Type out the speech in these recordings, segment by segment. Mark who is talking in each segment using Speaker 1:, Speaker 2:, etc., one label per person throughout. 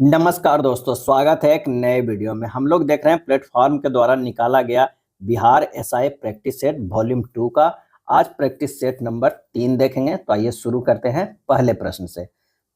Speaker 1: नमस्कार दोस्तों, स्वागत है एक नए वीडियो में। हम लोग देख रहे हैं प्लेटफॉर्म के द्वारा निकाला गया Bihar SI practice set volume 2 का। आज प्रैक्टिस सेट नंबर 3 देखेंगे। तो आइए शुरू करते हैं पहले प्रश्न से।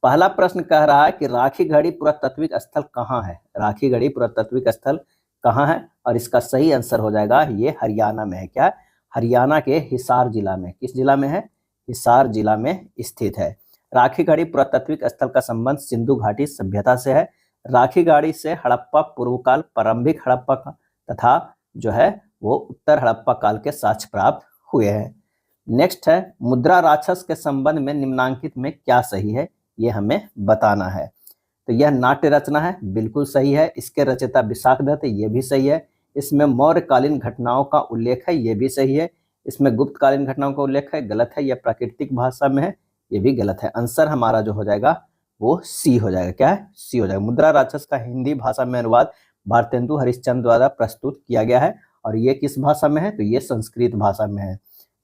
Speaker 1: पहला प्रश्न कह रहा है कि राखीगढ़ी पुरातात्विक स्थल कहाँ है। राखीगढ़ी पुरातात्विक स्थल कहाँ है, और इसका सही आंसर हो जाएगा ये हरियाणा में है। क्या? हरियाणा के हिसार जिला में। किस जिला में है? हिसार जिला में स्थित है। राखीगढ़ी पुरातात्विक स्थल का संबंध सिंधु घाटी सभ्यता से है। राखीगढ़ी से हड़प्पा पूर्वकाल, प्रारंभिक हड़प्पा तथा जो है वो उत्तर हड़प्पा काल के साक्ष्य प्राप्त हुए हैं। नेक्स्ट है, मुद्रा राक्षस के संबंध में निम्नांकित में क्या सही है, ये हमें बताना है। तो यह नाट्य रचना है, बिल्कुल सही है। इसके रचयिता विशाखदत्त, ये भी सही है। इसमें मौर्यकालीन घटनाओं का उल्लेख है, ये भी सही है। इसमें गुप्तकालीन घटनाओं का उल्लेख है, गलत है। यह प्राकृतिक भाषा में है, ये भी गलत है। आंसर हमारा जो हो जाएगा वो सी हो जाएगा। क्या है? सी हो जाएगा। मुद्रा राक्षस का हिंदी भाषा में अनुवाद भारतेंदु हरिश्चंद्र द्वारा प्रस्तुत किया गया है। और ये किस भाषा में है? तो ये संस्कृत भाषा में है।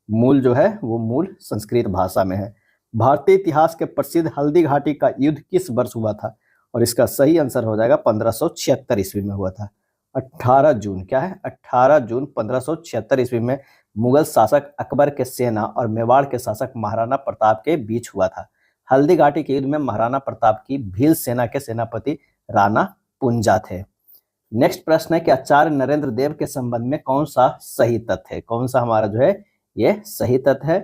Speaker 1: मूल जो है वो मूल संस्कृत भाषा में है। भारतीय इतिहास के प्रसिद्ध हल्दी घाटी का युद्ध किस वर्ष हुआ था? और इसका सही आंसर हो जाएगा 1576 ईस्वी में हुआ था। 18 जून। क्या है? 18 जून 1576 ईस्वी में मुगल शासक अकबर के सेना और मेवाड़ के शासक महाराणा प्रताप के बीच हुआ था। हल्दी घाटी के युद्ध में महाराणा प्रताप की भील सेना के सेनापति राणा पुंजा थे। नेक्स्ट प्रश्न है कि आचार्य नरेंद्र देव के संबंध में कौन सा सही तथ्य है? कौन सा हमारा जो है ये सही तथ्य है?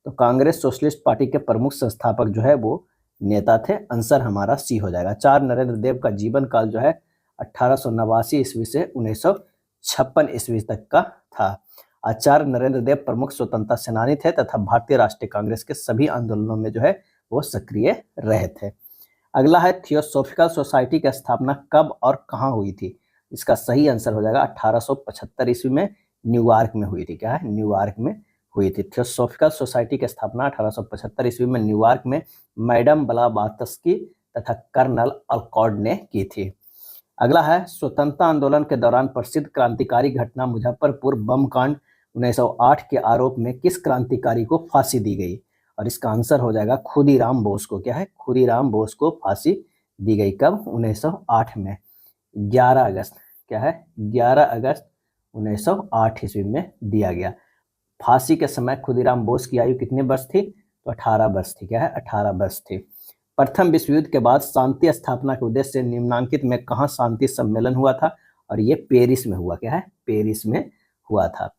Speaker 1: तो कांग्रेस सोशलिस्ट पार्टी के प्रमुख संस्थापक जो है वो नेता थे। आंसर हमारा सी हो जाएगा। आचार्य नरेंद्र देव का जीवन काल जो है 1889 ईस्वी से 1956 ईस्वी तक का था। आचार्य नरेंद्र देव प्रमुख स्वतंत्रता सेनानी थे तथा भारतीय राष्ट्रीय कांग्रेस के सभी आंदोलनों में जो है वो सक्रिय रहे थे। अगला है, थियोसॉफिकल सोसाइटी की स्थापना कब और कहाँ हुई थी? इसका सही आंसर हो जाएगा 1875 ईस्वी में न्यूयॉर्क में हुई थी। क्या है? न्यूयॉर्क में हुई थी। थियोसॉफिकल सोसाइटी की स्थापना 1875 ईस्वी में न्यूयॉर्क में मैडम ब्लावात्स्की तथा कर्नल अलकॉर्ड ने की थी। अगला है, स्वतंत्रता आंदोलन के दौरान प्रसिद्ध क्रांतिकारी घटना मुजफ्फरपुर बम कांड 1908 के आरोप में किस क्रांतिकारी को फांसी दी गई? और इसका आंसर हो जाएगा खुदीराम बोस को। क्या है? खुदीराम बोस को फांसी दी गई। कब? 1908 में 11 अगस्त। क्या है? 11 अगस्त 1908 ईस्वी में दिया गया। फांसी के समय खुदीराम बोस की आयु कितने वर्ष थी? तो 18 वर्ष थी। क्या है? 18 वर्ष थी। प्रथम विश्व युद्ध के बाद शांति स्थापना के उद्देश्य से निम्नांकित में कहाँ शांति सम्मेलन हुआ था? और ये पेरिस में हुआ। क्या है? पेरिस में हुआ था।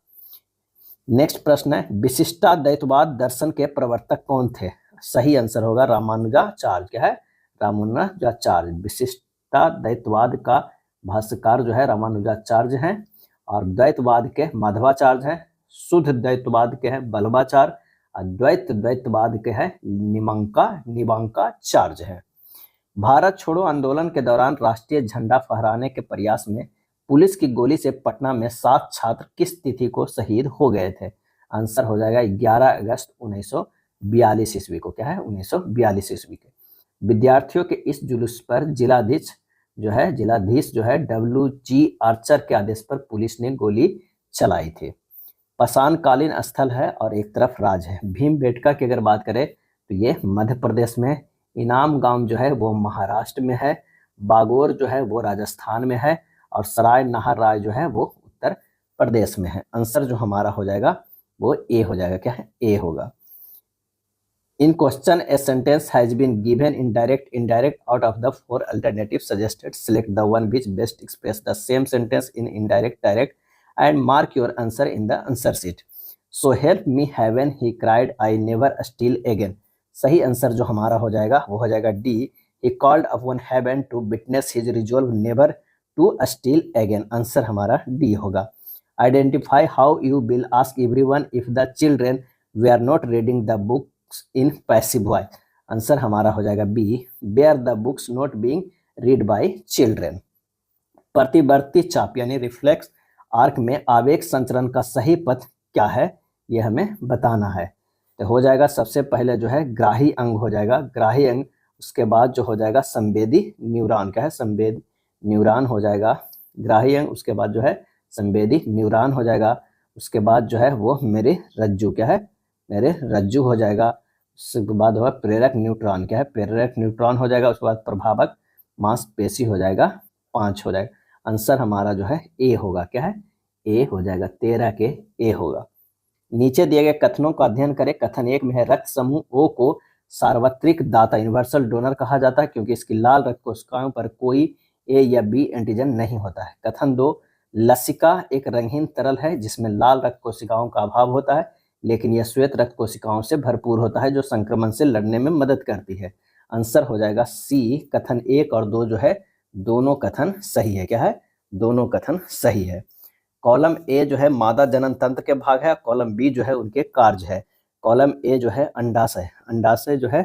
Speaker 1: नेक्स्ट प्रश्न है, विशिष्टाद्वैतवाद दर्शन के प्रवर्तक कौन थे? सही आंसर होगा रामानुजाचार्य। क्या है? रामानुजाचार्य। विशिष्टाद्वैतवाद का भाष्यकार जो है रामानुजाचार्य हैं, और द्वैतवाद के माधवाचार्य हैं, शुद्ध द्वैतवाद के हैं बल्लभाचार्य, अद्वैत द्वैतवाद के हैं निवांकाचार्य हैं। भारत छोड़ो आंदोलन के दौरान राष्ट्रीय झंडा फहराने के प्रयास में पुलिस की गोली से पटना में 7 छात्र किस तिथि को शहीद हो गए थे? आंसर हो जाएगा 11 अगस्त 1942 ईस्वी को। क्या है? 1942 ईस्वी के। विद्यार्थियों के इस जुलूस पर जिलाधीश जो है WG आर्चर के आदेश पर पुलिस ने गोली चलाई थी। पाषाणकालीन स्थल है और एक तरफ राज है। भीमबेटका की अगर बात करें तो ये मध्य प्रदेश में, इनाम गांव जो है वो महाराष्ट्र में है, बागोर जो है वो राजस्थान में है, और सराय नाहर राय जो है वो उत्तर प्रदेश में है। आंसर जो हमारा हो जाएगा वो ए हो जाएगा। क्या है? ए होगा। In question a sentence has been given in direct, indirect out of the 4 alternative suggested, select the one which best express the same sentence in indirect, direct and mark your answer in the answer sheet. So help me heaven, he cried, I never steal again. सही answer जो हमारा हो जाएगा वो हो जाएगा D, he called upon heaven to witness his resolve never to steal again. Answer हमारा D होगा। Identify how you will ask everyone if the children were not reading the books in passive voice. Answer हमारा हो जाएगा B, where the books not being read by children. प्रतिवर्ती चाप यानी reflex arc में आवेग संचरण का सही पथ क्या है, यह हमें बताना है। तो हो जाएगा सबसे पहले जो है ग्राही अंग हो जाएगा, ग्राही अंग। उसके बाद जो हो जाएगा संवेदी न्यूरॉन। क्या है? संवेदी न्यूरॉन हो जाएगा ग्राही अंग। उसके बाद जो है संवेदी न्यूरॉन हो जाएगा। उसके बाद जो है वो मेरे रज्जु। क्या है? मेरे रज्जु हो जाएगा। उसके बाद होगा प्रेरक न्यूट्रॉन। क्या है? प्रेरक न्यूट्रॉन हो जाएगा। उसके बाद प्रभावक मांसपेशी हो जाएगा 5 हो जाएगा। आंसर हमारा जो है ए होगा, क्या है, ए हो जाएगा, 13 के ए होगा। नीचे दिए गए कथनों का अध्ययन करें। कथन 1 में है रक्त समूह ओ को सार्वत्रिक दाता यूनिवर्सल डोनर कहा जाता है क्योंकि इसकी लाल रक्त कोशिकाओं पर कोई ए या बी एंटीजन नहीं होता है। कथन 2, लसिका एक रंगहीन तरल है जिसमें लाल रक्त कोशिकाओं का अभाव होता है लेकिन यह श्वेत रक्त कोशिकाओं से भरपूर होता है जो संक्रमण से लड़ने में मदद करती है। आंसर हो जाएगा सी। कथन 1 और 2 जो है दोनों कथन सही है, क्या है, दोनों कथन सही है। कॉलम ए जो है मादा जनन तंत्र के भाग है, कॉलम बी जो है उनके कार्य है। कॉलम ए जो है अंडाशय, अंडाशय जो है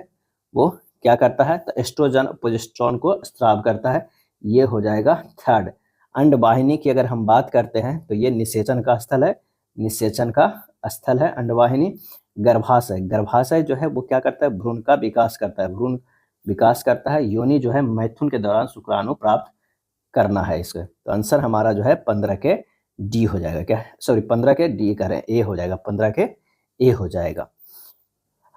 Speaker 1: वो क्या करता है, तो एस्ट्रोजन प्रोजेस्टेरोन को स्राव करता है, ये हो जाएगा थर्ड। अंडवाहिनी की अगर हम बात करते हैं तो ये निषेचन का स्थल है, निषेचन का स्थल है अंडवाहिनी। गर्भाशय, गर्भाशय जो है वो क्या करता है, भ्रूण का विकास करता है, भ्रूण विकास करता है। योनि जो है मैथुन के दौरान शुक्राणु प्राप्त करना है इसको, तो आंसर हमारा जो है 15 के डी हो जाएगा, क्या, सॉरी 15 के डी कह रहे हैं, ए हो जाएगा, 15 के ए हो जाएगा।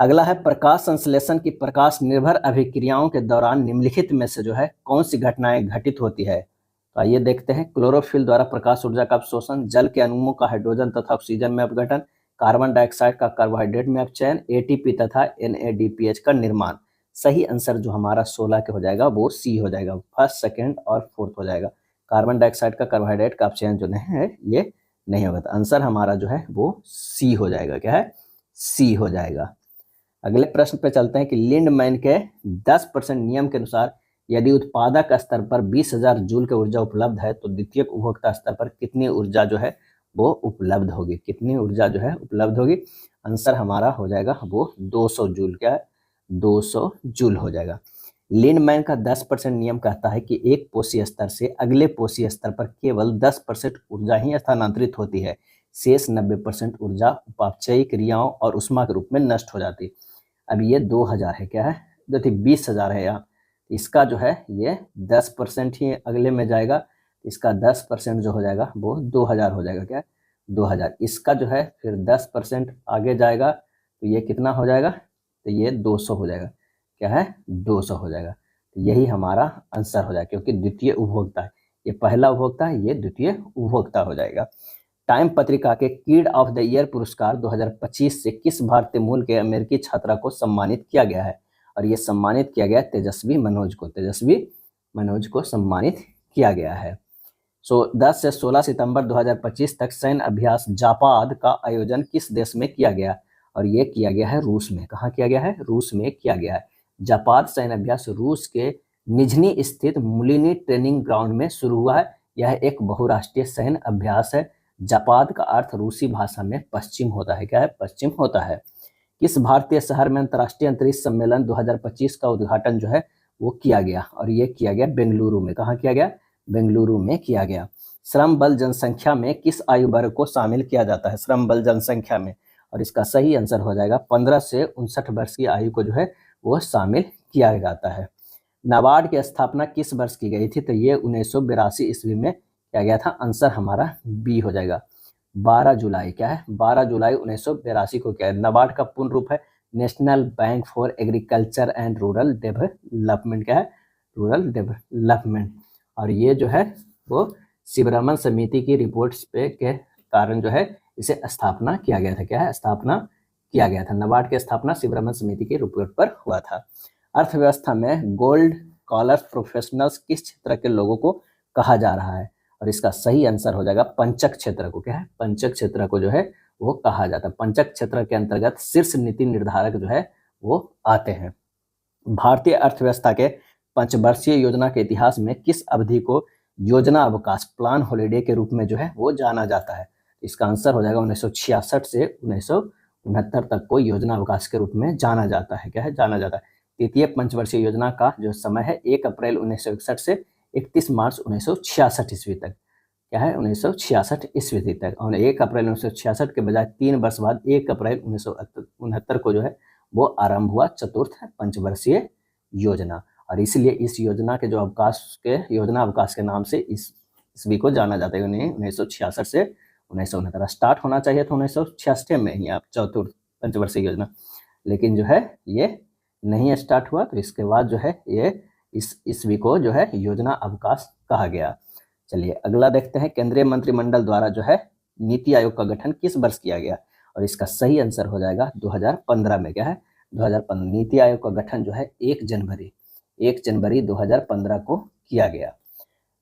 Speaker 1: अगला है प्रकाश संश्लेषण की प्रकाश निर्भर अभिक्रियाओं के दौरान निम्नलिखित में से जो है कौन सी घटनाएं घटित होती है। तो आइए देखते हैं। क्लोरोफिल द्वारा प्रकाश ऊर्जा का अवशोषण, जल के अणुओं का हाइड्रोजन तथा ऑक्सीजन में अपघटन, कार्बन डाइऑक्साइड का कार्बोहाइड्रेट में अपचयन, एटीपी तथा एनएडीपीएच का निर्माण। सही आंसर जो हमारा 16 के हो जाएगा वो सी हो जाएगा, फर्स्ट सेकेंड और फोर्थ हो जाएगा। कार्बन डाइऑक्साइड का कार्बोहाइड्रेट का अपचयन जो नहीं है ये नहीं होगा, तो आंसर हमारा जो है वो सी हो जाएगा, क्या है, सी हो जाएगा। अगले प्रश्न पे चलते हैं कि लिंडमैन के 10% नियम के अनुसार यदि उत्पादक स्तर पर 20,000 जूल की ऊर्जा उपलब्ध है तो द्वितीयक उपभोक्ता स्तर पर कितनी ऊर्जा जो है वो उपलब्ध होगी, कितनी ऊर्जा जो है उपलब्ध होगी। आंसर हमारा हो जाएगा वो 200 जूल, क्या है, 200 जूल हो जाएगा। लिंडमैन का 10% नियम कहता है कि एक पोषी स्तर से अगले पोषी स्तर पर केवल 10% ऊर्जा ही स्थानांतरित होती है, शेष 90% ऊर्जा उपापचयी क्रियाओं और उष्मा के रूप में नष्ट हो जाती। अब ये 2000 है, क्या है, देखिए 20,000 है यहाँ, इसका जो है ये 10% ही अगले में जाएगा, इसका 10% जो हो जाएगा वो 2000 हो जाएगा, क्या है, 2000। इसका जो है फिर 10% आगे जाएगा तो ये कितना हो जाएगा, तो ये 200 हो जाएगा, क्या है, 200 हो जाएगा। तो यही हमारा आंसर हो जाएगा क्योंकि द्वितीय उपभोक्ता है, ये पहला उपभोक्ता है, ये द्वितीय उपभोक्ता हो जाएगा। टाइम पत्रिका के किड ऑफ द ईयर पुरस्कार 2025 से किस भारतीय मूल के अमेरिकी छात्रा को सम्मानित किया गया है, और ये सम्मानित किया गया तेजस्वी मनोज को, तेजस्वी मनोज को सम्मानित किया गया है। 10 से 16 सितंबर 2025 तक सैन्य अभ्यास जापाद का आयोजन किस देश में किया गया, और ये किया गया है रूस में। कहाँ किया गया है, रूस में किया गया है। जापाद सैन्य अभ्यास रूस के निझनी स्थित मुलिनी ट्रेनिंग ग्राउंड में शुरू हुआ है। यह एक बहुराष्ट्रीय सैन्य अभ्यास है। जापाद का अर्थ रूसी भाषा में पश्चिम होता है, क्या है, पश्चिम होता है। किस भारतीय शहर में अंतर्राष्ट्रीय अंतरिक्ष सम्मेलन 2025 का उद्घाटन जो है वो किया गया, और ये किया गया बेंगलुरु में। कहाँ किया गया, बेंगलुरु में किया गया। श्रम बल जनसंख्या में किस आयु वर्ग को शामिल किया जाता है, श्रम बल जनसंख्या में, और इसका सही आंसर हो जाएगा 15 से 59 वर्ष की आयु को जो है वो शामिल किया जाता है। नाबार्ड की स्थापना किस वर्ष की गई थी, तो ये 1982 ईस्वी में किया गया था। आंसर हमारा बी हो जाएगा, 12 जुलाई, क्या है, 12 जुलाई 1982 को किया है। नाबार्ड का पूर्ण रूप है national bank for agriculture and rural development, क्या है, रूरल डेवलपमेंट। और ये जो है वो शिवरमन समिति की रिपोर्ट्स पे के कारण जो है इसे स्थापना किया गया था, क्या है, स्थापना किया गया था। नाबार्ड की स्थापना शिवरमन समिति की रिपोर्ट पर हुआ था। अर्थव्यवस्था में गोल्ड कॉलर प्रोफेशनल्स किस क्षेत्र के लोगों को कहा जा रहा है, और इसका सही आंसर हो जाएगा पंचक क्षेत्र को, क्या है, पंचक क्षेत्र को जो है वो कहा जाता है। पंचक क्षेत्र के अंतर्गत शीर्ष नीति निर्धारक जो है वो आते हैं। भारतीय अर्थव्यवस्था के 5 वर्षीय योजना के इतिहास में किस अवधि को योजना अवकाश प्लान हॉलिडे के रूप में जो है वो जाना जाता है। इसका आंसर हो जाएगा 1966 से 1969 तक को योजना अवकाश के रूप में जाना जाता है, क्या है, जाना जाता है। तृतीय पंचवर्षीय योजना का जो समय है 1 अप्रैल 1961 से 31 मार्च 1966 ईस्वी तक, क्या है, 1966 ईस्वी तक। और 1 अप्रैल 1966 के बजाय 3 वर्ष बाद 1 अप्रैल 1969 को जो है वो आरंभ हुआ चतुर्थ पंचवर्षीय योजना, और इसलिए इस योजना के जो अवकाश के योजना अवकाश के नाम से इस ईस्वी को जाना जाता है। 1966 से 1969 स्टार्ट होना चाहिए था 1966 में ही आप चतुर्थ पंचवर्षीय योजना, लेकिन जो है ये नहीं स्टार्ट हुआ, तो इसके बाद जो है ये इस ईस्वी को जो है योजना अवकाश कहा गया। चलिए अगला देखते हैं, केंद्रीय मंत्रिमंडल द्वारा जो है नीति आयोग का गठन किस वर्ष किया गया, और इसका सही आंसर हो जाएगा 2015 में। क्या है 2015। नीति आयोग का गठन जो है 1 जनवरी 2015 को किया गया।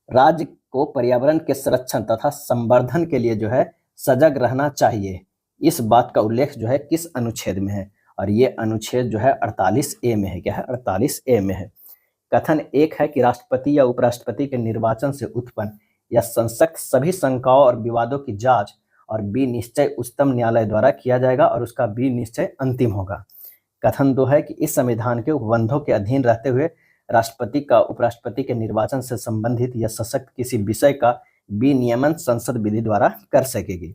Speaker 1: राज्य को पर्यावरण के संरक्षण तथा संवर्धन के लिए जो है सजग रहना चाहिए, इस बात का उल्लेख जो है किस अनुच्छेद में है, और ये अनुच्छेद जो है 48A में है। क्या है 48A में है। कथन 1 है कि राष्ट्रपति या उपराष्ट्रपति के निर्वाचन से उत्पन्न या संसक्त सभी शंकाओं और विवादों की जांच और बी निश्चय उच्चतम न्यायालय द्वारा किया जाएगा और उसका बी निश्चय अंतिम होगा। कथन 2 है कि इस संविधान के उपबंधों के अधीन रहते हुए राष्ट्रपति का उपराष्ट्रपति के निर्वाचन से संबंधित या सशक्त किसी विषय का विनियमन संसद विधि द्वारा कर सकेगी।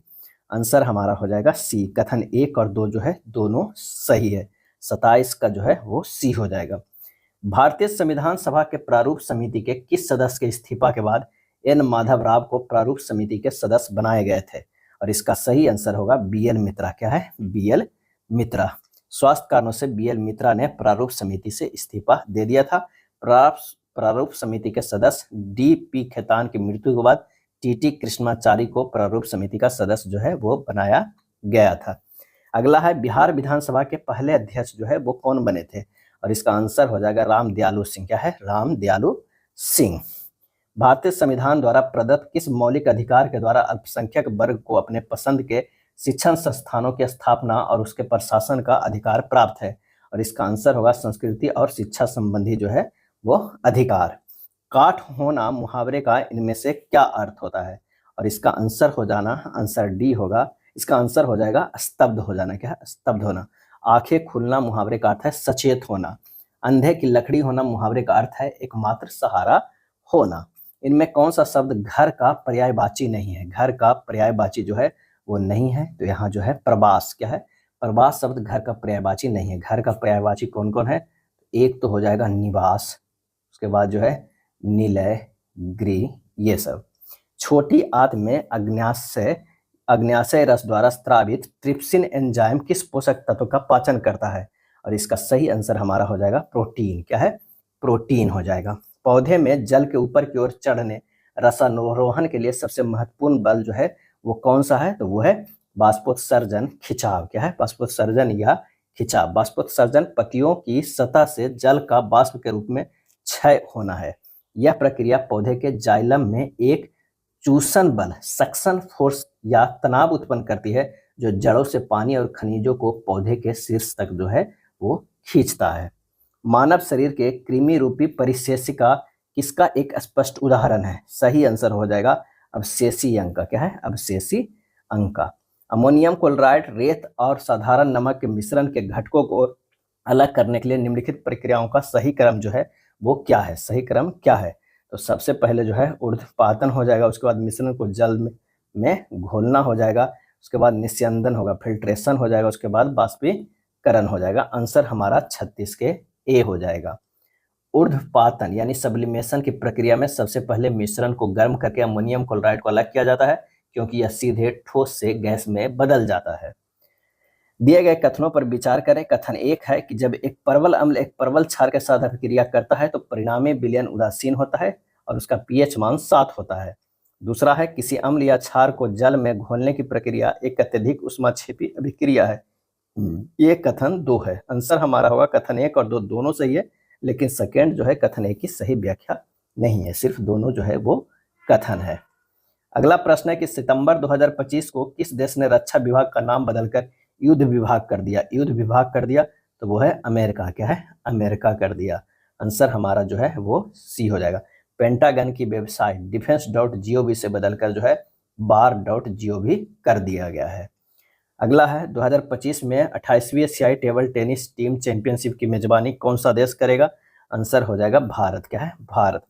Speaker 1: आंसर हमारा हो जाएगा सी। कथन 1 और 2 जो है दोनों सही है। 27 का जो है वो सी हो जाएगा। भारतीय संविधान सभा के प्रारूप समिति के किस सदस्य के इस्तीफा के बाद एन माधव राव को प्रारूप समिति के सदस्य बनाए गए थे, और इसका सही आंसर होगा BL मित्रा। क्या है BL मित्रा। स्वास्थ्य कारणों से BL मित्रा ने प्रारूप समिति से इस्तीफा दे दिया था। प्रारूप समिति के सदस्य DP खेतान की मृत्यु के बाद TT कृष्णाचारी को प्रारूप समिति का सदस्य जो है वो बनाया गया था। अगला है, बिहार विधानसभा के पहले अध्यक्ष जो है वो कौन बने थे, और इसका आंसर हो जाएगा रामदयालु सिंह। क्या है रामदयालु सिंह। भारतीय संविधान द्वारा प्रदत्त किस मौलिक अधिकार के द्वारा अल्पसंख्यक वर्ग को अपने पसंद के शिक्षण संस्थानों की स्थापना और उसके प्रशासन का अधिकार प्राप्त है, और इसका आंसर होगा संस्कृति और शिक्षा संबंधी जो है वो अधिकार। काठ होना मुहावरे का इनमें से क्या अर्थ होता है, और इसका आंसर हो जाना आंसर डी होगा। इसका आंसर हो जाएगा स्तब्ध हो जाना। क्या है स्तब्ध होना। आंखें खुलना मुहावरे का अर्थ है सचेत होना। अंधे की लकड़ी होना मुहावरे का अर्थ है एकमात्र सहारा होना। इनमें कौन सा शब्द घर का पर्यायवाची नहीं है? घर का पर्यायवाची जो है वो नहीं है, तो यहाँ जो है प्रवास। क्या है प्रवास शब्द घर का पर्यायवाची नहीं है। घर का पर्यायवाची कौन कौन है? एक तो हो जाएगा निवास, उसके बाद जो है निलय, गृह, ये सब। छोटी आंत में अग्न्याशय रस द्वारा स्रावित ट्रिप्सिन एंजाइम किस पोषक तत्व का पाचन करता है, और इसका सही आंसर हमारा हो जाएगा प्रोटीन। क्या है प्रोटीन हो जाएगा। पौधे में जल के ऊपर की ओर चढ़ने रसारोहण के लिए सबसे महत्वपूर्ण बल जो है वो कौन सा है? तो वो है बाष्पोत्सर्जन खिंचाव। क्या है बाष्पोत्सर्जन या खिंचाव। बाष्पोत्सर्जन पत्तियों की सतह से जल का वाष्प के रूप में क्षय होना है। यह प्रक्रिया पौधे के जाइलम में एक चूसन बल सक्शन फोर्स या तनाव उत्पन्न करती है, जो जड़ों से पानी और खनिजों को पौधे के शीर्ष तक जो है वो खींचता है। मानव शरीर के कृमि रूपी परिशेषिका किसका एक स्पष्ट उदाहरण है? सही आंसर हो जाएगा अवशेषी अंक का। क्या है अवशेषी अंक का। अमोनियम क्लोराइड रेत और साधारण नमक के मिश्रण के घटकों को अलग करने के लिए निम्नलिखित प्रक्रियाओं का सही क्रम जो है वो क्या है? सही क्रम क्या है? तो सबसे पहले जो है ऊर्ध्वपातन हो जाएगा, उसके बाद मिश्रण को जल में घोलना हो जाएगा, उसके बाद निस्यंदन होगा, फिल्ट्रेशन हो जाएगा, उसके बाद बाष्पीकरण हो जाएगा। आंसर हमारा 36 के ए हो जाएगा। ऊर्ध्वपातन यानी सब्लिमेशन की प्रक्रिया में सबसे पहले मिश्रण को गर्म करके अमोनियम क्लोराइड को अलग किया जाता है, क्योंकि यह सीधे ठोस से गैस में बदल जाता है। दिए गए कथनों पर विचार करें। कथन 1 है कि जब एक परवल अम्ल एक परवल क्षार के साथ अभिक्रिया करता है तो परिणामी विलयन उदासीन होता है और उसका pH मान 7 होता है। दूसरा है किसी अम्ल या क्षार को जल में घोलने की प्रक्रिया एक अत्यधिक उष्माक्षेपी अभिक्रिया है। ये कथन 2 है। आंसर हमारा होगा कथन 1 और 2 दोनों सही है, लेकिन सेकेंड जो है कथन 1 की सही व्याख्या नहीं है, सिर्फ दोनों जो है वो कथन है। अगला प्रश्न है कि सितंबर 2025 को किस देश ने रक्षा विभाग का नाम बदलकर युद्ध विभाग कर दिया? युद्ध विभाग कर दिया तो वो है अमेरिका। क्या है अमेरिका कर दिया। आंसर हमारा जो है वो सी हो जाएगा। पेंटागन की वेबसाइट defense.gov से बदलकर जो है bar.gov कर दिया गया है। अगला है 2025 में 28वीं एशियाई टेबल टेनिस टीम चैंपियनशिप की मेजबानी कौन सा देश करेगा? आंसर हो जाएगा भारत। क्या है भारत।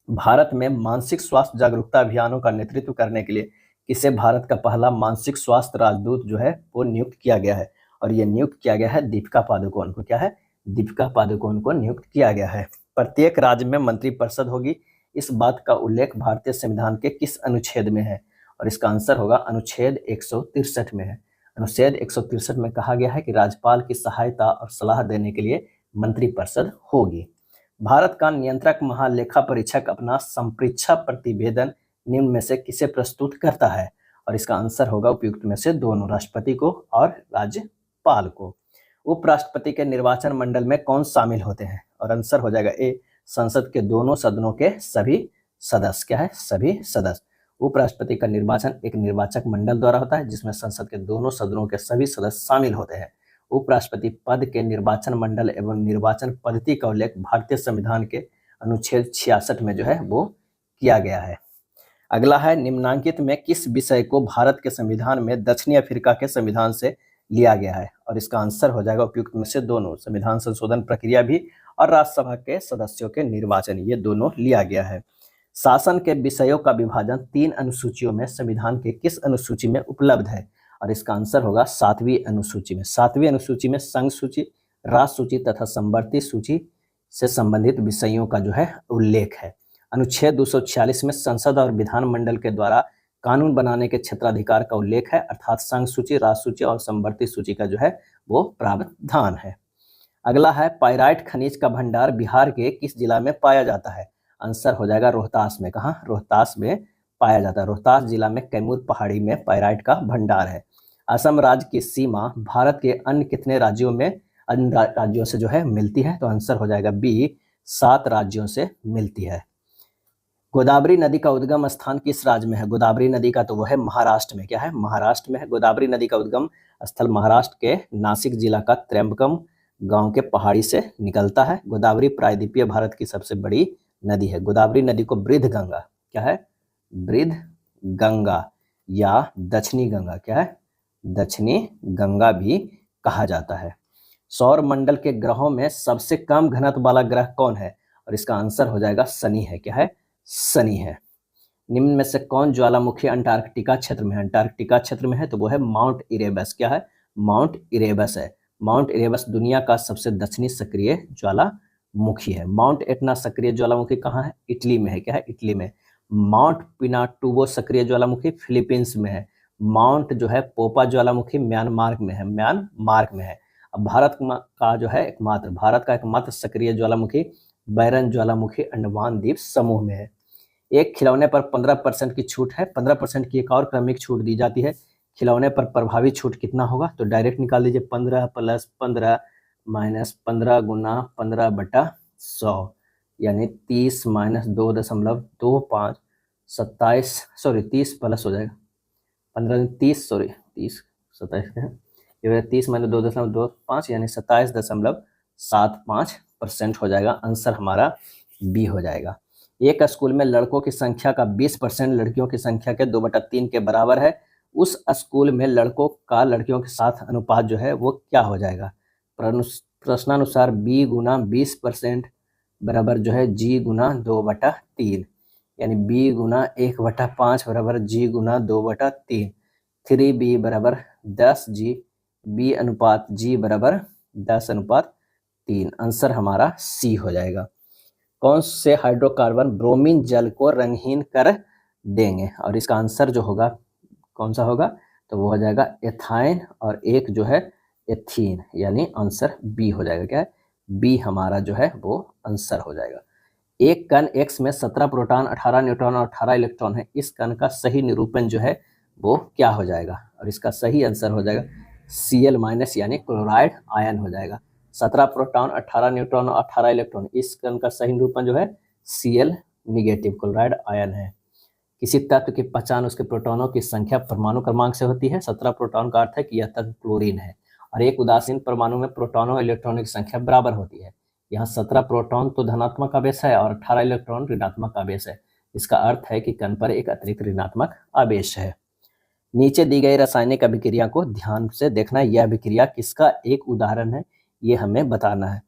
Speaker 1: भारत में मानसिक स्वास्थ्य जागरूकता अभियानों का नेतृत्व करने के लिए किसे भारत का पहला मानसिक स्वास्थ्य राजदूत जो है वो नियुक्त किया गया है, और ये नियुक्त किया गया है दीपिका पादुकोण को। क्या है दीपिका पादुकोण को नियुक्त किया गया है। प्रत्येक राज्य में मंत्रिपरिषद होगी, इस बात का उल्लेख भारतीय संविधान के किस अनुच्छेद में है? और इसका आंसर होगा अनुच्छेद 163 में है। अनुच्छेद 163 में कहा गया है कि राज्यपाल की सहायता और सलाह देने के लिए मंत्रिपरिषद होगी। भारत का नियंत्रक महालेखा परीक्षक अपना संप्रेक्षा प्रतिवेदन निम्न में से किसे प्रस्तुत करता है? और इसका आंसर होगा उपयुक्त में से दोनों, राष्ट्रपति को और राज्यपाल को। उपराष्ट्रपति के निर्वाचन मंडल में कौन शामिल होते हैं? और आंसर हो जाएगा ए, संसद के दोनों सदनों के सभी सदस्य। क्या है? सभी सदस्य। उपराष्ट्रपति का निर्वाचन एक निर्वाचक मंडल द्वारा होता है जिसमें संसद के दोनों सदनों के सभी सदस्य शामिल होते हैं। उपराष्ट्रपति पद के निर्वाचन मंडल एवं निर्वाचन पद्धति का उल्लेख भारतीय संविधान के अनुच्छेद 66 में जो है वो किया गया है। अगला है, निम्नांकित में किस विषय को भारत के संविधान में दक्षिणी अफ्रीका के संविधान से लिया गया है? और इसका आंसर हो जाएगा उपयुक्त में से दोनों, संविधान संशोधन प्रक्रिया भी और राज्यसभा के सदस्यों के निर्वाचन, ये दोनों लिया गया है। शासन के विषयों का विभाजन 3 अनुसूचियों में संविधान के किस अनुसूची में उपलब्ध है? और इसका आंसर होगा 7वीं अनुसूची में। 7वीं अनुसूची में संघ सूची, राष्ट्र सूची तथा संवर्ती सूची से संबंधित विषयों का जो है उल्लेख है। अनुच्छेद 246 में संसद और विधानमंडल के द्वारा कानून बनाने के क्षेत्राधिकार का उल्लेख है, अर्थात संघ सूची, राष्ट्र सूची और संवर्ती सूची का जो है वो प्रावधान है। अगला है, पाइराइट खनिज का भंडार बिहार के किस जिला में पाया जाता है? आंसर हो जाएगा रोहतास में। कहाँ? रोहतास में पाया जाता है। रोहतास जिला में कैमूर पहाड़ी में पाइराइट का भंडार है। असम राज्य की सीमा भारत के अन्य कितने राज्यों में अन्य राज्यों से जो है मिलती है? तो आंसर हो जाएगा बी, 7 राज्यों से मिलती है। गोदावरी नदी का उद्गम स्थान किस राज्य में है? गोदावरी नदी का तो वो है महाराष्ट्र में। क्या है? महाराष्ट्र में है। गोदावरी नदी का उद्गम स्थल महाराष्ट्र के नासिक जिला का त्र्यंबकम गांव के पहाड़ी से निकलता है। गोदावरी प्रायद्वीपीय भारत की सबसे बड़ी नदी है। गोदावरी नदी को बृध गंगा, क्या है? बृध गंगा या दक्षिणी गंगा, क्या है? दक्षिणी गंगा भी कहा जाता है। सौर मंडल के ग्रहों में सबसे कम घनत्व वाला ग्रह कौन है? और इसका आंसर हो जाएगा शनि है। क्या है? शनि है। निम्न में से कौन ज्वालामुखी अंटार्कटिका क्षेत्र में है? अंटार्कटिका क्षेत्र में है तो वो है माउंट इरेबस। क्या है? माउंट इरेबस है। माउंट इरेबस दुनिया का सबसे दक्षिणी सक्रिय ज्वालामुखी है। माउंट एटना सक्रिय ज्वालामुखी कहाँ है? इटली में है। क्या है? इटली में। माउंट पिनाटुबो सक्रिय ज्वालामुखी फिलीपींस में है। माउंट जो है पोपा ज्वालामुखी म्यांमार में है। म्यांमार में है। अब भारत का जो है भारत का एकमात्र सक्रिय ज्वालामुखी बैरन ज्वालामुखी अंडमान द्वीप समूह में है। एक खिलौने पर 15% की छूट है। 15% की एक और क्रमिक छूट दी जाती है। खिलौने पर प्रभावी छूट कितना होगा? तो डायरेक्ट निकाल लीजिए, 15 + 15 - 15 × 15/100 यानी 30 - 2.25 30 प्लस हो जाएगा 15 30 30 27 है, ये 30 - 2.25 यानी 27.75% हो जाएगा। आंसर हमारा बी हो जाएगा। एक स्कूल में लड़कों की संख्या का 20% लड़कियों की संख्या के 2/3 के बराबर है। उस स्कूल में लड़कों का लड़कियों के साथ अनुपात जो है वो क्या हो जाएगा? प्रश्नानुसार b × 20% बराबर जो है g × 2/3 यानी b × 1/5 बराबर g × 2/3। 3b बराबर 10g, b अनुपात g बराबर 10/3। आंसर हमारा सी हो जाएगा। कौन से हाइड्रोकार्बन ब्रोमीन जल को रंगहीन कर देंगे? और इसका आंसर जो होगा कौन सा होगा? तो वो हो जाएगा एथाइन और एक जो है एथीन, यानी आंसर बी हो जाएगा। क्या है? बी हमारा जो है वो आंसर हो जाएगा। एक कण X में 17 प्रोटॉन, 18 न्यूट्रॉन और 18 इलेक्ट्रॉन है। इस कण का सही निरूपण जो है वो क्या हो जाएगा? और इसका सही आंसर हो जाएगा Cl- यानी क्लोराइड आयन हो जाएगा। 17 प्रोटॉन, 18 न्यूट्रॉन और 18 इलेक्ट्रॉन, इस कण का सही निरूपण जो है Cl- क्लोराइड आयन है। किसी तत्व की पहचान उसके प्रोटॉनों की संख्या परमाणु क्रमांक से होती है। 17 प्रोटॉन का अर्थ है कि यह तत्व क्लोरीन है और एक उदासीन परमाणु में प्रोटॉनों और इलेक्ट्रॉनों की संख्या बराबर होती है। यहाँ 17 प्रोटॉन तो धनात्मक आवेश है और 18 इलेक्ट्रॉन ऋणात्मक आवेश है। इसका अर्थ है कि कण पर एक अतिरिक्त ऋणात्मक आवेश है। नीचे दी गई रासायनिक अभिक्रिया को ध्यान से देखना। यह अभिक्रिया किसका एक उदाहरण है ये हमें बताना है।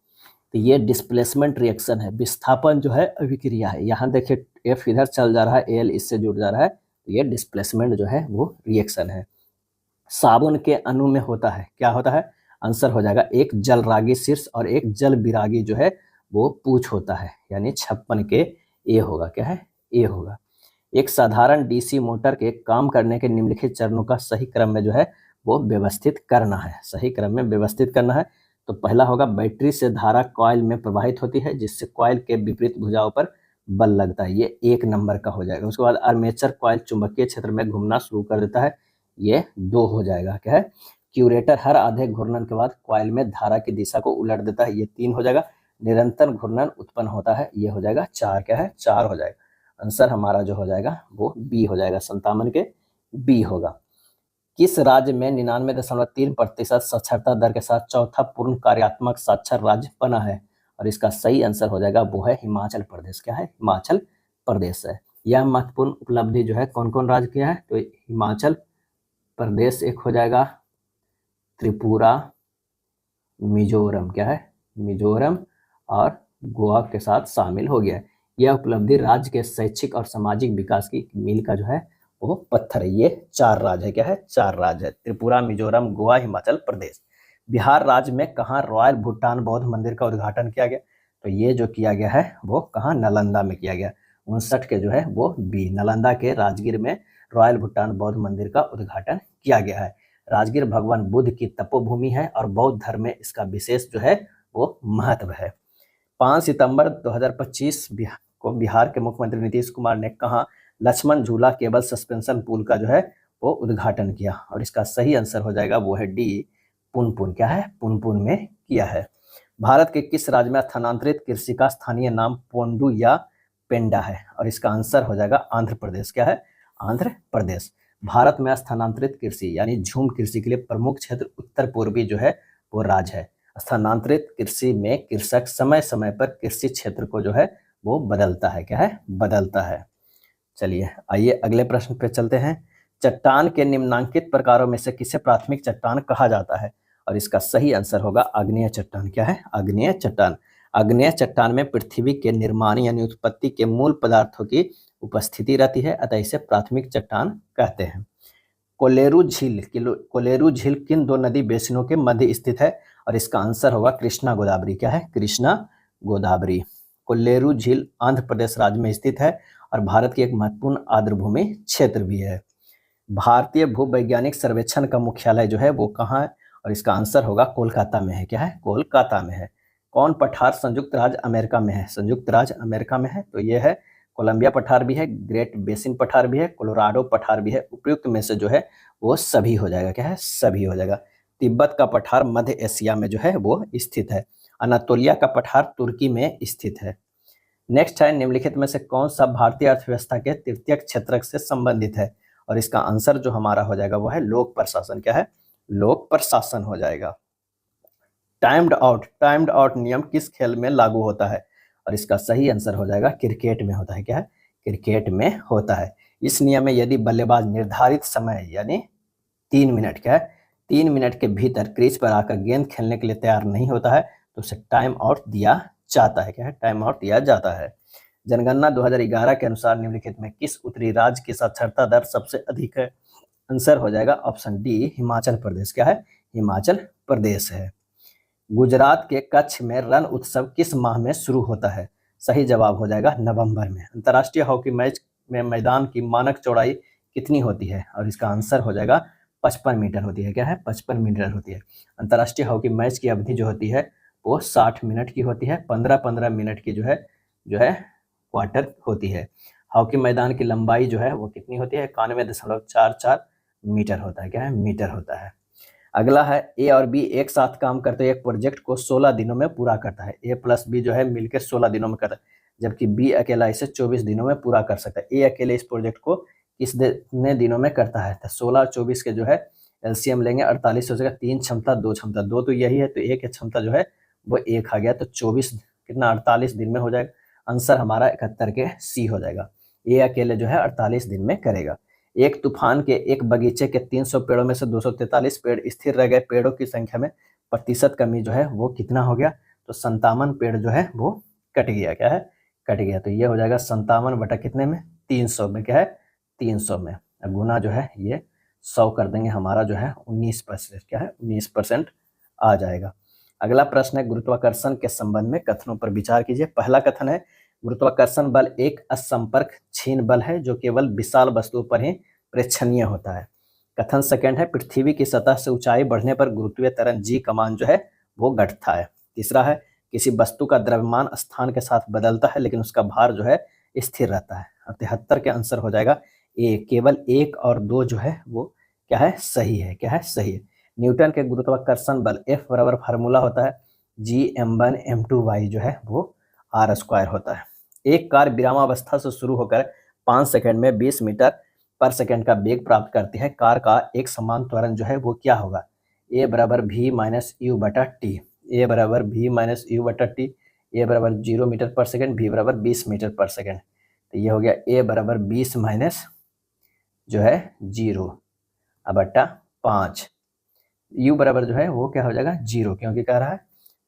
Speaker 1: तो ये डिस्प्लेसमेंट रिएक्शन है, विस्थापन जो है अभिक्रिया है। यहाँ देखिए F इधर चल जा रहा है, Al इससे जुड़ जा रहा है, तो ये डिस्प्लेसमेंट जो है वो रिएक्शन है। साबुन के अणु में होता है, क्या होता है? आंसर हो जाएगा एक जलरागी शीर्ष और एक जल विरागी जो है वो पूछ होता है, यानी 56 के ए होगा। क्या है? ए होगा। एक साधारण डीसी मोटर के काम करने के निम्नलिखित चरणों का सही क्रम में जो है वो व्यवस्थित करना है। सही क्रम में व्यवस्थित करना है। तो पहला होगा बैटरी से धारा कॉइल में प्रवाहित होती है जिससे कॉइल के विपरीत भुजाओं पर बल लगता है, ये 1 नंबर का हो जाएगा। उसके बाद आर्मेचर कॉइल चुंबकीय क्षेत्र में घूमना शुरू कर देता है, ये 2 हो जाएगा। क्या है, क्यूरेटर हर आधे घूर्णन के बाद कॉइल में धारा की दिशा को उलट देता है, ये 3 हो जाएगा। निरंतर घूर्णन उत्पन्न होता है, ये हो जाएगा 4। क्या है, 4 हो जाएगा। आंसर हमारा जो हो जाएगा वो बी हो जाएगा, 57 के बी होगा। किस राज्य में 99.3% साक्षरता दर के साथ चौथा पूर्ण कार्यात्मक साक्षर राज्य बना है? और इसका सही आंसर हो जाएगा वो है हिमाचल प्रदेश। क्या है, हिमाचल प्रदेश है। यह महत्वपूर्ण उपलब्धि जो है कौन कौन राज्य किया है? तो हिमाचल प्रदेश एक हो जाएगा, त्रिपुरा, मिजोरम, क्या है, मिजोरम और गोवा के साथ शामिल हो गया है। यह उपलब्धि राज्य के शैक्षिक और सामाजिक विकास की मील का जो है वो पत्थर है। ये 4 राज्य है। क्या है, 4 राज्य है, त्रिपुरा, मिजोरम, गोवा, हिमाचल प्रदेश। बिहार राज्य में कहाँ रॉयल भूटान बौद्ध मंदिर का उद्घाटन किया गया? तो ये जो किया गया है वो कहाँ, नालंदा में किया गया। 59 के जो है वो बी, नालंदा के राजगीर में रॉयल भूटान बौद्ध मंदिर का उद्घाटन किया गया है। राजगीर भगवान बुद्ध की तपोभूमि है और बौद्ध धर्म में इसका विशेष जो है वो महत्व है। 5 सितंबर 2025 को बिहार के मुख्यमंत्री नीतीश कुमार ने कहा लक्ष्मण झूला केबल सस्पेंशन पुल का जो है वो उद्घाटन किया? और इसका सही आंसर हो जाएगा वो है डी, पुनपुन। क्या है, पुनपुन में किया है। भारत के किस राज्य में स्थानांतरित कृषि का स्थानीय नाम पोंडू या पेंडा है? और इसका आंसर हो जाएगा आंध्र प्रदेश। क्या है, आंध्र प्रदेश। भारत में स्थानांतरित कृषि यानी झूम कृषि के लिए प्रमुख क्षेत्र उत्तर पूर्वी जो है वो राज्य है। स्थानांतरित कृषि में कृषक समय समय पर कृषि क्षेत्र को जो है वो बदलता है। क्या है, बदलता है। चलिए आइए अगले प्रश्न पे चलते हैं। चट्टान के निम्नांकित प्रकारों में से किसे प्राथमिक चट्टान कहा जाता है? और इसका सही आंसर होगा आग्नेय चट्टान। क्या है, आग्नेय चट्टान। आग्नेय चट्टान में पृथ्वी के निर्माण यानी उत्पत्ति के मूल पदार्थों की उपस्थिति रहती है, अतः इसे प्राथमिक चट्टान कहते हैं। कोलेरू झील किन 2 नदी बेसिनों के मध्य स्थित है? और इसका आंसर होगा कृष्णा गोदावरी। क्या है, कृष्णा गोदावरी। कोलेरू झील आंध्र प्रदेश राज्य में स्थित है और भारत की एक महत्वपूर्ण आर्द्रभूमि क्षेत्र भी है। भारतीय भूवैज्ञानिक सर्वेक्षण का मुख्यालय जो है वो कहाँ है? और इसका आंसर होगा कोलकाता में है। क्या है, कोलकाता में है। कौन पठार संयुक्त राज्य अमेरिका में है? संयुक्त राज्य अमेरिका में है तो ये है कोलंबिया पठार भी है, ग्रेट बेसिन पठार भी है, कोलोराडो पठार भी है। उपयुक्त में से जो है वो सभी हो जाएगा। क्या है, सभी हो जाएगा। तिब्बत का पठार मध्य एशिया में जो है वो स्थित है। अनातोलिया का पठार तुर्की में स्थित है। नेक्स्ट है, निम्नलिखित में से कौन सा भारतीय अर्थव्यवस्था के तृतीयक क्षेत्रक से संबंधित है? और इसका आंसर जो हमारा हो जाएगा वो है लोक प्रशासन। क्या है, लोक प्रशासन हो जाएगा। टाइम्ड आउट नियम किस खेल में लागू होता है? और इसका सही आंसर हो जाएगा क्रिकेट में होता है। क्या है, क्रिकेट में होता है। इस नियम में यदि बल्लेबाज निर्धारित समय यानी 3 मिनट, क्या है, 3 मिनट के भीतर क्रीज पर आकर गेंद खेलने के लिए तैयार नहीं होता है तो उसे टाइम आउट दिया जाता है। क्या है, टाइम आउट दिया जाता है। जनगणना 2011 के अनुसार निम्नलिखित में किस उत्तरी राज्य की साक्षरता दर सबसे अधिक है? आंसर हो जाएगा ऑप्शन डी, हिमाचल प्रदेश। क्या है, हिमाचल प्रदेश है। गुजरात के कच्छ में रण उत्सव किस माह में शुरू होता है? सही जवाब हो जाएगा नवंबर में। अंतर्राष्ट्रीय हॉकी मैच में मैदान की मानक चौड़ाई कितनी होती है? और इसका आंसर हो जाएगा 55 मीटर होती है। क्या है, 55 मीटर होती है। अंतर्राष्ट्रीय हॉकी मैच की अवधि जो होती है वो 60 मिनट की होती है। 15-15 मिनट की जो है क्वार्टर होती है। हॉकी मैदान की लंबाई जो है वो कितनी होती है? 91.44 मीटर होता है। क्या है, मीटर होता है। अगला है, ए और बी एक साथ काम करते हुए एक प्रोजेक्ट को 16 दिनों में पूरा करता है। ए प्लस बी जो है मिलकर 16 दिनों में करता है, जबकि बी अकेला इसे 24 दिनों में पूरा कर सकता है। ए अकेले इस प्रोजेक्ट को कितने दिनों में करता है? तो 16 और 24 के जो है एलसीएम लेंगे, 48 हो जाएगा। 3 क्षमता 2 क्षमता, 2 तो यही है तो एक क्षमता जो है वो 1 आ गया, तो 24 कितना 48 दिन में हो जाएगा। आंसर हमारा 71 के सी हो जाएगा। ए अकेले जो है 48 दिन में करेगा। एक तूफान के एक बगीचे के 300 पेड़ों में से 243 पेड़ स्थिर रह गए। पेड़ों की संख्या में प्रतिशत कमी जो है वो कितना हो गया? तो 57 पेड़ जो है वो कट गया। क्या है, कट गया। तो ये हो जाएगा 57 बटा कितने में? 300 में। क्या है, 300 में। अब गुना जो है ये 100 कर देंगे, हमारा जो है 19%। क्या है, 19% आ जाएगा। अगला प्रश्न है, गुरुत्वाकर्षण के संबंध में कथनों पर विचार कीजिए। पहला कथन है, गुरुत्वाकर्षण बल एक असंपर्क क्षीण बल है जो केवल विशाल वस्तुओं पर ही प्रेक्षणीय होता है। कथन सेकंड है, पृथ्वी की सतह से ऊंचाई बढ़ने पर गुरुत्वीय त्वरण जी का मान जो है वो घटता है। तीसरा है किसी वस्तु का द्रव्यमान स्थान के साथ बदलता है लेकिन उसका भार जो है स्थिर रहता है। और 73 के आंसर हो जाएगा ए, केवल 1 और 2 जो है वो क्या है, सही है। क्या है, सही है। न्यूटन के गुरुत्वाकर्षण बल F बराबर फार्मूला होता है Gm1m2y जो है वो r² होता है। एक कार विरामावस्था से शुरू होकर 5 सेकंड में 20 मीटर पर सेकंड का वेग प्राप्त करती है। कार का एक समान त्वरण जो है वो क्या होगा, ए बराबर v माइनस यू बटा टी, ए बराबर v माइनस यू बटा टी, ए बराबर 0 मीटर पर सेकंड, v बराबर 20 मीटर पर सेकंड। तो ये हो गया ए बराबर 20 माइनस जो है 0 बटा 5, यू बराबर जो है वो क्या हो जाएगा 0, क्योंकि कह रहा है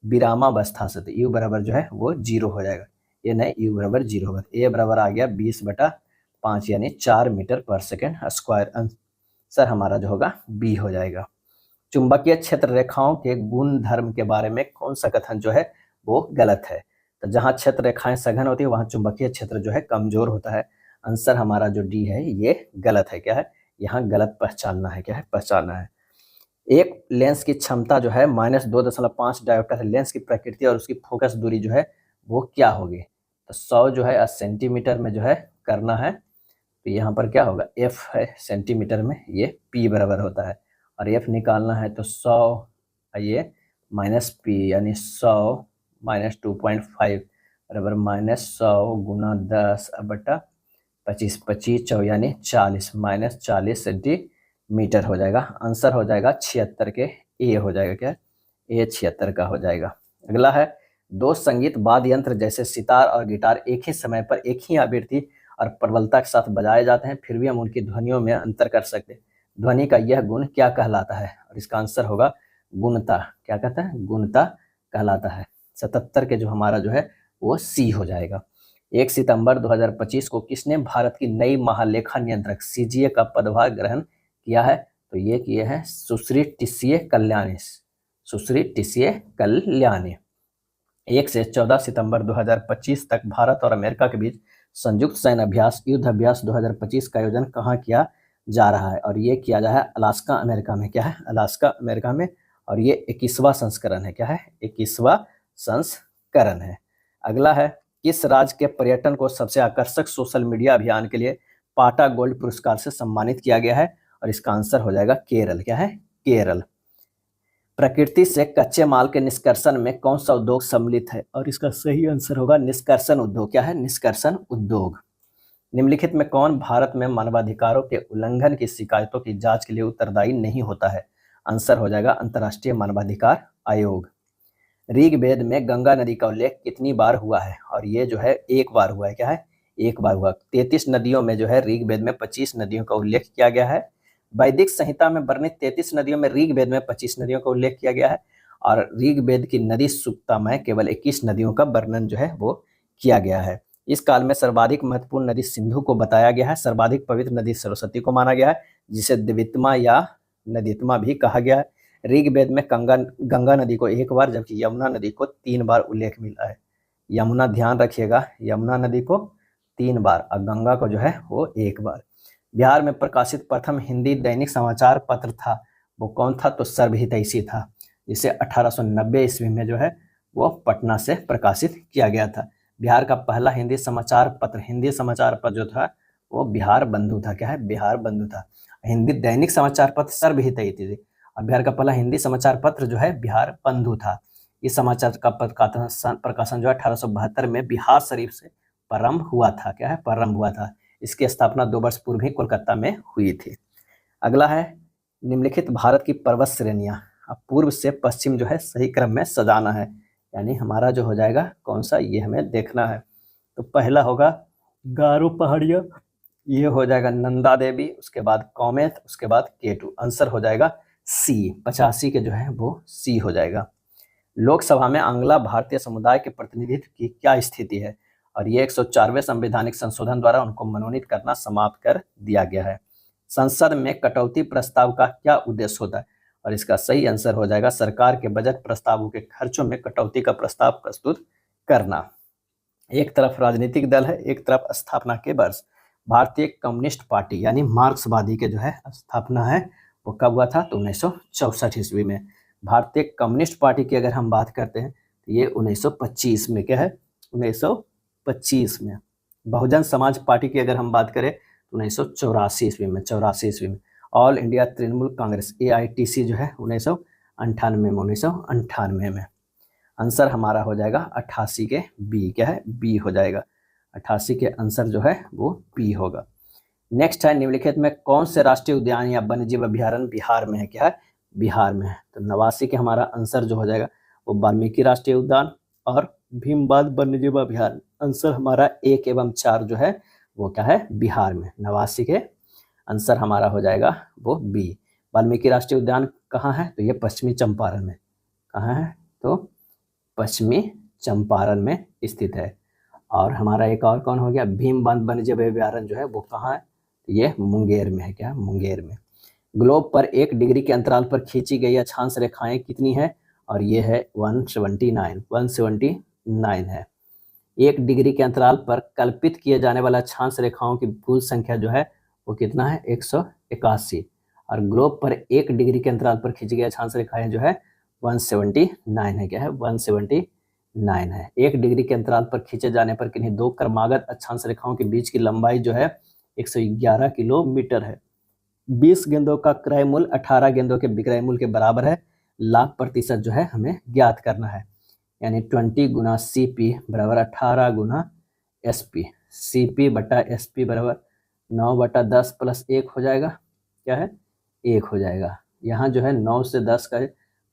Speaker 1: विरामावस्था से, तो यू बराबर जो है वो 0 हो जाएगा। ये नहीं, यू बराबर 0 होगा। ए बराबर आ गया 20 बटा 5 यानी 4 मीटर पर सेकेंड स्क्वायर। आंसर हमारा जो होगा बी हो जाएगा। चुंबकीय क्षेत्र रेखाओं के गुण धर्म के बारे में कौन सा कथन जो है वो गलत है। तो जहाँ क्षेत्र रेखाएं सघन होती है वहाँ चुंबकीय क्षेत्र जो है कमजोर होता है। आंसर हमारा जो डी है ये गलत है। क्या है, यहाँ गलत पहचानना है। क्या है, पहचानना है। एक लेंस की क्षमता जो है -2.5 डायोप्टर है। लेंस की प्रकृति और उसकी फोकस दूरी जो है वो क्या होगी, तो 100 जो है सेंटीमीटर में जो है करना है, तो यहाँ पर क्या होगा f है सेंटीमीटर में, ये p बराबर होता है, और f निकालना है तो 100 ये माइनस p यानी 100 माइनस 2.5 बराबर -100 गुना 10 बटा 25, 25 चौ यानी 40 माइनस 40 सेंटीमीटर हो जाएगा। आंसर हो जाएगा 76 के ए हो जाएगा। क्या, ए 76 का हो जाएगा। अगला है दो संगीत वाद्य यंत्र जैसे सितार और गिटार एक ही समय पर एक ही आवृत्ति और प्रबलता के साथ बजाए जाते हैं, फिर भी हम उनकी ध्वनियों में अंतर कर सकते हैं। ध्वनि का यह गुण क्या कहलाता है, और इसका आंसर होगा गुणता। क्या कहता है, गुणता कहलाता है। 77 के जो हमारा जो है वो सी हो जाएगा। 1 सितंबर 2025 को किसने भारत की नई महालेखा नियंत्रक सीजीए का पदभार ग्रहण किया है, तो ये किए हैं सुश्री टीसीए कल्याणी। सुश्री टीसीए कल्याणी। 1 से 14 सितंबर 2025 तक भारत और अमेरिका के बीच संयुक्त सैन्य अभ्यास युद्ध अभ्यास 2025 का आयोजन कहाँ किया जा रहा है, और ये किया जा रहा है अलास्का अमेरिका में। क्या है, अलास्का अमेरिका में, और ये 21वां संस्करण है। क्या है, 21वां संस्करण है। अगला है किस राज्य के पर्यटन को सबसे आकर्षक सोशल मीडिया अभियान के लिए पाटा गोल्ड पुरस्कार से सम्मानित किया गया है, और इसका आंसर हो जाएगा केरल। क्या है, केरल। प्रकृति से कच्चे माल के निष्कर्षण में कौन सा उद्योग सम्मिलित है, और इसका सही आंसर होगा निष्कर्षण उद्योग। क्या है, निष्कर्षण उद्योग। निम्नलिखित में कौन भारत में मानवाधिकारों के उल्लंघन की शिकायतों की जांच के लिए उत्तरदायी नहीं होता है, आंसर हो जाएगा अंतर्राष्ट्रीय मानवाधिकार आयोग। ऋग्वेद में गंगा नदी का उल्लेख कितनी बार हुआ है, और ये जो है एक बार हुआ है। क्या है, एक बार हुआ। 33 नदियों में जो है ऋग्वेद में 25 नदियों का उल्लेख किया गया है। वैदिक संहिता में वर्णित 33 नदियों में ऋग्वेद में 25 नदियों का उल्लेख किया गया है, और ऋग्वेद की नदी सूक्ता में केवल 21 नदियों का वर्णन जो है वो किया गया है। इस काल में सर्वाधिक महत्वपूर्ण नदी सिंधु को बताया गया है। सर्वाधिक पवित्र नदी सरस्वती को माना गया है, जिसे द्वितीमा या नदीतमा भी कहा गया है। ऋग्वेद में गंगा नदी को एक बार जबकि यमुना नदी को 3 बार उल्लेख मिला है। यमुना, ध्यान रखिएगा, यमुना नदी को 3 बार और गंगा को जो है वो 1 बार। बिहार में प्रकाशित प्रथम हिंदी दैनिक समाचार पत्र था वो कौन था, तो सर्वहितैषी था, जिसे 1890 ईस्वी में जो है वो पटना से प्रकाशित किया गया था। बिहार का पहला हिंदी समाचार पत्र जो था वो बिहार बंधु था। क्या है, बिहार बंधु था। हिंदी दैनिक समाचार पत्र सर्वहितैषी थी, और बिहार का पहला हिंदी समाचार पत्र जो है बिहार बंधु था। इस समाचार का प्रकाशन जो है 1872 में बिहार शरीफ से प्रारंभ हुआ था। क्या है, प्रारंभ हुआ था। इसकी स्थापना 2 वर्ष पूर्व ही कोलकाता में हुई थी। अगला है निम्नलिखित भारत की पर्वत श्रेणियां अब पूर्व से पश्चिम जो है सही क्रम में सजाना है, यानी हमारा जो हो जाएगा कौन सा, ये हमें देखना है। तो पहला होगा गारो पहाड़िया, ये हो जाएगा नंदा देवी, उसके बाद कौमेत, उसके बाद केटू। आंसर हो जाएगा सी, 85 के जो है वो सी हो जाएगा। लोकसभा में आंग्ला भारतीय समुदाय के प्रतिनिधित्व की क्या स्थिति है, और ये 104वें संवैधानिक संशोधन द्वारा उनको मनोनीत करना समाप्त कर दिया गया है। संसद में कटौती प्रस्ताव का क्या उद्देश्य होता है, और इसका सही आंसर हो जाएगा सरकार के बजट प्रस्तावों के खर्चों में कटौती का प्रस्ताव प्रस्तुत करना। एक तरफ राजनीतिक दल है, एक तरफ स्थापना के वर्ष। भारतीय कम्युनिस्ट पार्टी यानी मार्क्सवादी के जो है स्थापना है वो कब हुआ था, तो 1964 ईस्वी में। भारतीय कम्युनिस्ट पार्टी की अगर हम बात करते हैं तो ये 1925 में, क्या है, 1925 में। बहुजन समाज पार्टी की अगर हम बात करें तो 1984 ईस्वी में, 84 ईस्वी में। All India Trinamool Congress AITC जो है 1998 में। आंसर हमारा हो जाएगा 88 के बी, क्या है, बी हो जाएगा। 88 के आंसर जो है वो बी होगा। नेक्स्ट है, निम्नलिखित में कौन से राष्ट्रीय उद्यान या वन्यजीव अभ्यारण्य बिहार में है, क्या है, बिहार में है। तो 89 के हमारा आंसर जो हो जाएगा वो वाल्मीकि राष्ट्रीय उद्यान और भीमबाद वन्यजीव अभ्यारण्य। आंसर हमारा 1 एवं 4 जो है वो क्या है, बिहार में। 89 के आंसर हमारा हो जाएगा वो बी। वाल्मीकि राष्ट्रीय उद्यान कहाँ है, तो ये पश्चिमी चंपारण में। कहाँ है, तो पश्चिमी चंपारण में स्थित है। और हमारा एक और कौन हो गया, भीमबाद वन्यजीव अभ्यारण्य जो है वो कहाँ है, ये मुंगेर में है, क्या, मुंगेर में। ग्लोब पर 1 डिग्री के अंतराल पर खींची गई अक्षांश रेखाएं कितनी है, और ये है 179 है। 1 डिग्री के अंतराल पर कल्पित किए जाने वाला अक्षांश रेखाओं की कुल संख्या जो है वो कितना है, 181। और ग्लोब पर 1 डिग्री के अंतराल पर खींची गई अक्षांश रेखाएं जो है 179 है, क्या है, 179 है। 1 डिग्री के अंतराल पर खींचे जाने पर किन्हीं 2 क्रमागत अक्षांश रेखाओं के बीच की लंबाई जो है 111 किलोमीटर है। 20 गेंदों का क्रय मूल्य 18 गेंदों के विक्रय मूल्य के बराबर है। लाभ प्रतिशत जो है हमें ज्ञात करना है, यानी 20 गुना CP बराबर 18 गुना SP। CP बटा SP बराबर 9/10 प्लस 1 हो जाएगा, क्या है, 1 हो जाएगा। यहाँ जो है 9 से 10 का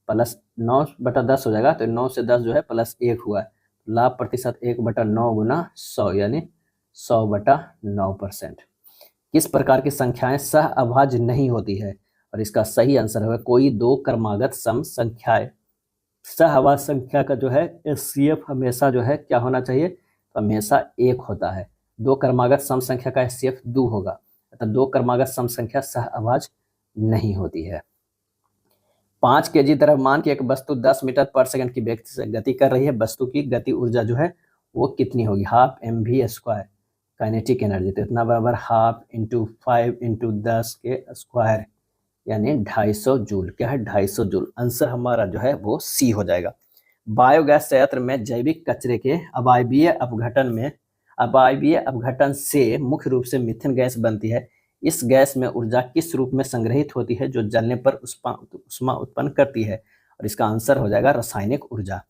Speaker 1: प्लस 9/10 हो जाएगा, तो 9 से 10 जो है प्लस 1 हुआ है। लाभ प्रतिशत 1/9 गुना 100, यानी 100/9%। किस प्रकार की संख्याएं सह अभाज्य नहीं होती है, और इसका सही आंसर है कोई 2 क्रमागत सम संख्याएं। सह अभाज्य संख्या का जो है HCF हमेशा जो है क्या होना चाहिए, तो हमेशा 1 होता है। 2 क्रमागत सम संख्या का HCF 2 होगा, अतः 2 क्रमागत सम संख्या सह अभाज्य नहीं होती है। 5 kg द्रव्यमान की एक वस्तु 10 मीटर पर सेकंड की वेग से गति कर रही है। वस्तु की गति ऊर्जा जो है वो कितनी होगी, ½ mv² काइनेटिक एनर्जी। तो इतना बराबर ½ × 5 × 10 के स्क्वायर, यानी 250 जूल, क्या है, 250 जूल। आंसर हमारा जो है वो सी हो जाएगा। बायोगैस संयंत्र में जैविक कचरे के अवायवीय अपघटन से मुख्य रूप से मीथेन गैस बनती है। इस गैस में ऊर्जा किस रूप में संग्रहित होती है जो जलने पर उष्मा उत्पन्न करती है, और इसका आंसर हो जाएगा रासायनिक ऊर्जा।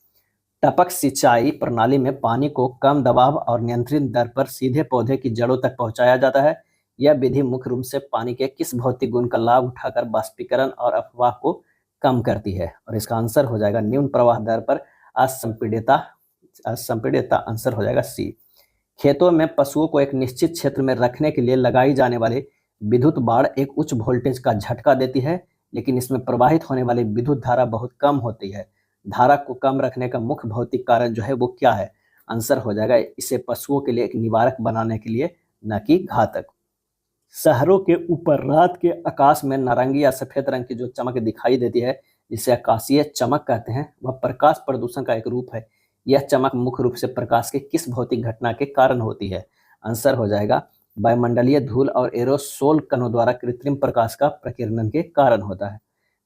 Speaker 1: टपक सिंचाई प्रणाली में पानी को कम दबाव और नियंत्रित दर पर सीधे पौधे की जड़ों तक पहुंचाया जाता है। यह विधि मुख्य रूप से पानी के किस भौतिक गुण का लाभ उठाकर वाष्पीकरण और अपवाह को कम करती है, और इसका आंसर हो जाएगा न्यून प्रवाह दर पर असंपीड्यता। आंसर हो जाएगा सी। खेतों में पशुओं को एक निश्चित क्षेत्र में रखने के लिए लगाई जाने वाली विद्युत बाड़ एक उच्च वोल्टेज का झटका देती है, लेकिन इसमें प्रवाहित होने वाली विद्युत धारा बहुत कम होती है। धारा को कम रखने का मुख्य भौतिक कारण जो है वो क्या है, आंसर हो जाएगा इसे पशुओं के लिए एक निवारक बनाने के लिए, न कि घातक। शहरों के ऊपर रात के आकाश में नारंगी या सफेद रंग की जो चमक दिखाई देती है, जिसे आकाशीय चमक कहते हैं, वह प्रकाश प्रदूषण का एक रूप है। यह चमक मुख्य रूप से प्रकाश के किस भौतिक घटना के कारण होती है, आंसर हो जाएगा वायुमंडलीय धूल और एरोसोल कणों द्वारा कृत्रिम प्रकाश का प्रकीर्णन के कारण होता है।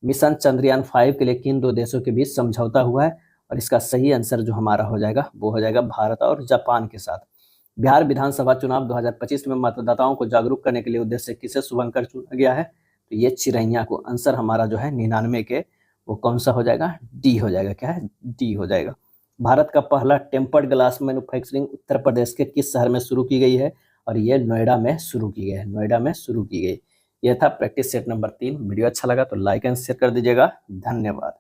Speaker 1: मिशन चंद्रयान 5 के लिए किन 2 देशों के बीच समझौता हुआ है, और इसका सही आंसर जो हमारा हो जाएगा वो हो जाएगा भारत और जापान के साथ। बिहार विधानसभा चुनाव 2025 में मतदाताओं को जागरूक करने के लिए उद्देश्य से किसे शुभंकर चुना गया है, तो ये चिरैया को। आंसर हमारा जो है 99 के वो कौन सा हो जाएगा, डी हो जाएगा, क्या है, डी हो जाएगा। भारत का पहला tempered glass manufacturing Uttar Pradesh के किस शहर में शुरू की गई है, और ये नोएडा में शुरू की गई है, नोएडा में शुरू की गई। यह था प्रैक्टिस सेट नंबर 3। वीडियो अच्छा लगा तो लाइक एंड शेयर कर दीजिएगा। धन्यवाद।